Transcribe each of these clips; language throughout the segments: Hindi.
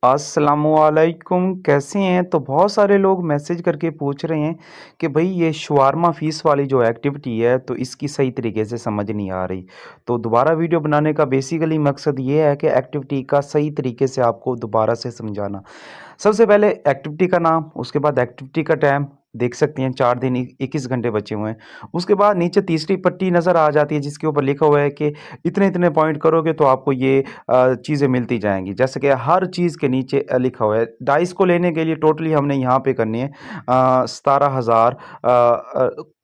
अस्सलामुअलैकुम, कैसे हैं? तो बहुत सारे लोग मैसेज करके पूछ रहे हैं कि भई ये शवारमा फ़ीस वाली जो एक्टिविटी है तो इसकी सही तरीके से समझ नहीं आ रही। तो दोबारा वीडियो बनाने का बेसिकली मकसद ये है कि एक्टिविटी का सही तरीके से आपको दोबारा से समझाना। सबसे पहले एक्टिविटी का नाम, उसके बाद एक्टिविटी का टाइम, देख सकते हैं 4 दिन 21 घंटे बचे हुए हैं। उसके बाद नीचे तीसरी पट्टी नज़र आ जाती है जिसके ऊपर लिखा हुआ है कि इतने-इतने पॉइंट करोगे तो आपको ये चीज़ें मिलती जाएँगी। जैसे कि हर चीज़ के नीचे लिखा हुआ है। डाइस को लेने के लिए टोटली हमने यहाँ पे करनी है 17,000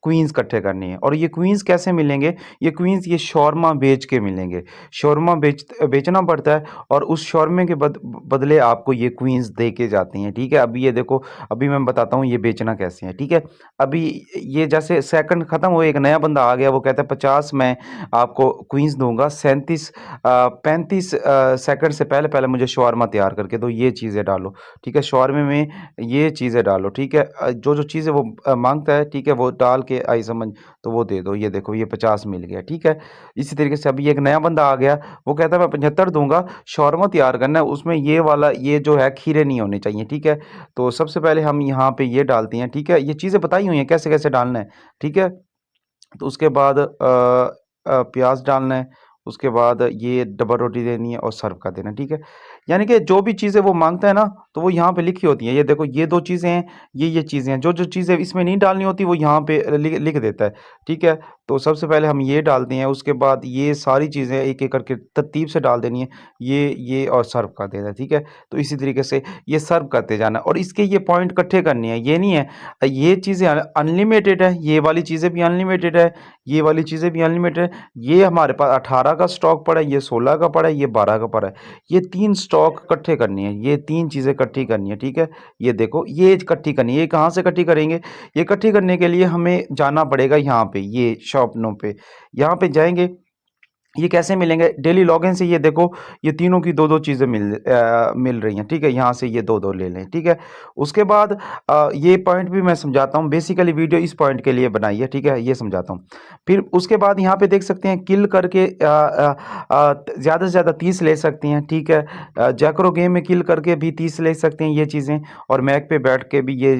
क्वीन्स इकट्ठे करनी है और ये क्वीन्स कैसे मिलेंगे? ये क्वीन्स ये शौरमा बेच के मिलेंगे। शौरमा बेचना पड़ता है और उस शौरमे के बदले आपको ये क्वीन्स दे के जाती हैं, ठीक है? अभी ये देखो, अभी मैं बताता हूँ ये बेचना कैसे है, ठीक है? अभी ये जैसे सेकंड खत्म हुए, एक नया बंदा आ गया, वो कहता है 50 मैं आपको क्वीन्स दूँगा, 35 सेकंड से पहले-पहले मुझे शौरमा तैयार करके दो, ये चीज़ें डालो, ठीक है? शौरमे में ये चीज़ें डालो, ठीक है? जो-जो चीज़ें वो माँगता है, ठीक है? वो डाल के आई समझ, तो वो दे दो, ये देखो ये 50 मिल गया, ठीक है? इसी तरीके से अभी एक नया बंदा आ गया, वो कहता है मैं 75 दूँगा, शौरमा तैयार करना है, उसमें ये वाला ये जो है खीरे नहीं होने चाहिए, ठीक है? तो सबसे पहले हम यहाँ पे ये डालते हैं, ठीक है? ये चीज़ें बताई हुई हैं कैसे-कैसे डालना है, ठीक है? तो उसके बाद प्याज़ डालना है, उसके बाद ये डबल रोटी देनी है और सर्व कर देना है, ठीक है? यानी कि जो भी चीज़ें वो माँगता है ना, तो वो यहाँ पे लिखी होती हैं। ये देखो ये 2 चीज़ें हैं, ये चीज़ें हैं। जो-जो चीज़ें इसमें नहीं डालनी होती वो यहाँ पे लिख लिख देता है, ठीक है? तो सबसे पहले हम ये डालते हैं, उसके बाद ये सारी चीज़ें एक-एक करके तरतीब से डाल देनी है, ये और सर्व कर देना है, ठीक है? तो इसी तरीके से ये सर्व करते जाना है और इसके ये पॉइंट इकट्ठे करने हैं, ये नहीं है ये चीज़ें अनलिमिटेड है, ये वाली चीज़ें भी अनलिमिटेड है, ये वाली चीज़ें भी अनलिमिटेड है। ये हमारे पास 18 का स्टॉक पड़ा है, ये 16 का पड़ा है, ये 12 का पड़ा है। ये 3 स्टॉक इकट्ठे करनी है, ये 3 चीज़ें इकट्ठी करनी है, ठीक है? ये देखो ये इकट्ठी करनी है, ये कहाँ से इकट्ठी करेंगे? ये इकट्ठी करने के लिए हमें जाना पड़ेगा यहाँ पे, ये शॉपनों पे। यहाँ पे जाएँगे, ये कैसे मिलेंगे? डेली लॉगिन से ये देखो, ये तीनों की 2-2 चीज़ें मिल रही हैं, ठीक है? यहाँ से ये 2-2 ले लें, ठीक है? उसके बाद ये पॉइंट भी मैं समझाता हूँ, बेसिकली वीडियो इस पॉइंट के लिए बनाई है, ठीक है? ये समझाता हूँ। फिर उसके बाद यहाँ पे देख सकते हैं किल करके ज़्यादा से ज़्यादा 30 ले सकती हैं, ठीक है? जैकरो गेम में किल करके भी 30 ले सकते हैं ये चीज़ें और मैक पे बैठ के भी ये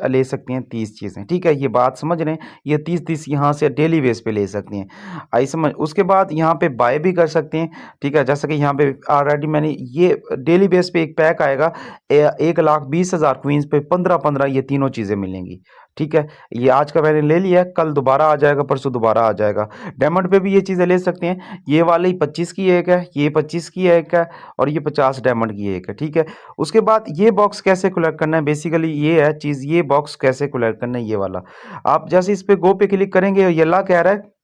ले सकती हैं 30 चीज़ें, ठीक है? ये बात समझ रहे हैं? ये 30-30 यहाँ से डेली बेस पे ले सकती हैं। आई समझ? उसके बाद यहाँ पे बाय भी कर सकते हैं, ठीक है? जैसा कि यहाँ पे ऑलरेडी मैंने ये डेली बेस पे एक पैक आएगा 1,20,000 क्वीन्स पे 15-15 ये तीनों चीज़ें मिलेंगी, ठीक है? ये आज का मैंने ले लिया है, कल दोबारा आ जाएगा, परसों दोबारा आ जाएगा। डायमंड पे भी ये चीज़ें ले सकते हैं, ये वाली 25 की एक है, ये 25 की एक है और ये 50 डायमंड की एक है, ठीक है? उसके बाद ये बॉक्स कैसे कलेक्ट करना है, बेसिकली ये है चीज़, ये बॉक्स कैसे कलेक्ट करना है ये वाला। आप जैसे इस पे गो पे क्लिक करेंगे, ये अल्लाह कह रहा है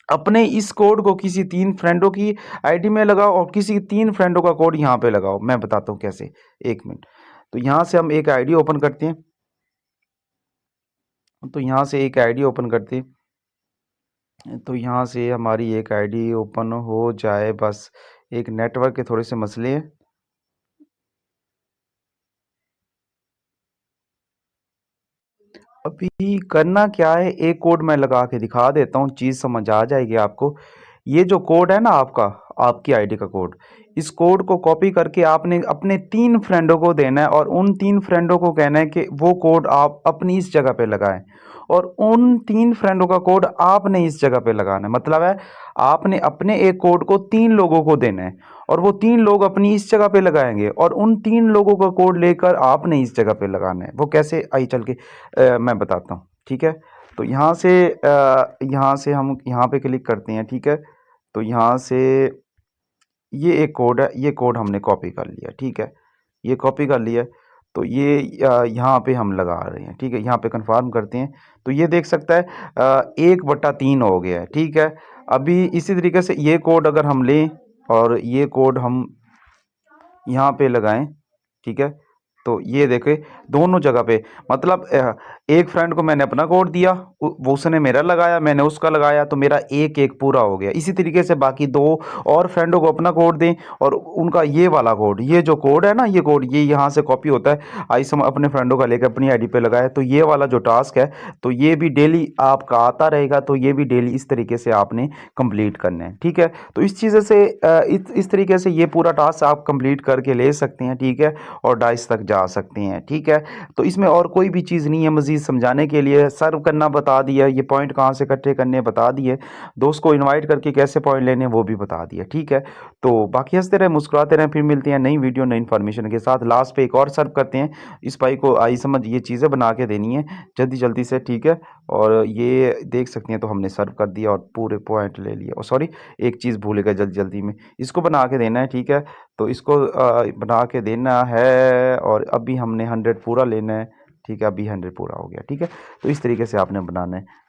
अपने इस कोड को किसी 3 फ्रेंडों की आईडी में लगाओ और किसी 3 फ्रेंडों का कोड यहाँ पे लगाओ। मैं बताता हूँ कैसे, 1 मिनट। तो यहाँ से हम एक आईडी ओपन करते हैं। तो यहाँ से एक आईडी ओपन करते हैं। तो यहाँ से हमारी एक आईडी ओपन हो जाए बस, एक नेटवर्क के थोड़े से मसले हैं। अभी करना क्या है, एक कोड मैं लगा के दिखा देता हूँ, चीज़ समझ आ जाएगी आपको। ये जो कोड है ना आपका, आपकी आईडी का कोड, इस कोड को कॉपी करके आपने अपने 3 फ्रेंडों को देना है और उन 3 फ्रेंडों को कहना है कि वो कोड आप अपनी इस जगह पे लगाएँ और उन 3 फ्रेंडों का कोड आपने इस जगह पे लगाना है। मतलब है, आपने अपने एक कोड को 3 लोगों को देना है और वो 3 लोग अपनी इस जगह पे लगाएँगे और उन 3 लोगों का कोड लेकर आपने इस जगह पे लगाना है। वो कैसे, आइए चल के मैं बताता हूँ, ठीक है? तो यहाँ से हम यहाँ पे क्लिक करते हैं, ठीक है? तो यहाँ से ये एक कोड है, ये कोड हमने कॉपी कर लिया, ठीक है? ये कॉपी कर लिया, तो ये यहाँ पे हम लगा रहे हैं, ठीक है? यहाँ पे कन्फर्म करते हैं, तो ये देख सकता है 1/3 हो गया है, ठीक है? अभी इसी तरीके से ये कोड अगर हम लें और ये कोड हम यहाँ पे लगाएँ, ठीक है? तो ये देखे दोनों जगह पे मतलब एक फ्रेंड को मैंने अपना कोड दिया, वो उसने मेरा लगाया, मैंने उसका लगाया, तो मेरा एक एक पूरा हो गया। इसी तरीके से बाकी दो और फ्रेंडों को अपना कोड दें और उनका ये वाला कोड, ये जो कोड है ना, ये कोड ये यहाँ से कॉपी होता है, आइसम अपने फ्रेंडों का लेकर अपनी आईडी पे लगाया, तो ये वाला जो टास्क है तो ये भी डेली आपका आता रहेगा। तो ये भी डेली इस तरीके से आपने कंप्लीट करना है, ठीक है। तो इस चीज़ से इस तरीके से ये पूरा टास्क आप कंप्लीट करके ले सकते हैं, ठीक है, और डाइस तक जा सकते हैं, ठीक है। तो इसमें और कोई भी चीज़ नहीं है मज़ीद समझाने के लिए, सर्व करना बता दिया, ये पॉइंट कहाँ से इकट्ठे करने बता दिए, दोस्त को इनवाइट करके कैसे पॉइंट लेने वो भी बता दिया, ठीक है। तो बाकी हंसते रहें, मुस्कुराते रहें, फिर मिलते हैं नई वीडियो नई इन्फॉर्मेशन के साथ। लास्ट पे एक और सर्व करते हैं, इस भाई को आई समझ ये चीज़ें बना के देनी है जल्दी जल्दी से, ठीक है। और ये देख सकते हैं, तो हमने सर्व कर दिया और पूरे पॉइंट ले लिए। और सॉरी, एक चीज़ भूल गए जल्दी जल्दी में, इसको बना के देना है, ठीक है। तो इसको बना के देना है और अभी हमने 100 पूरा लेना है, ठीक है। अभी 100 पूरा हो गया, ठीक है। तो इस तरीके से आपने बनाना है।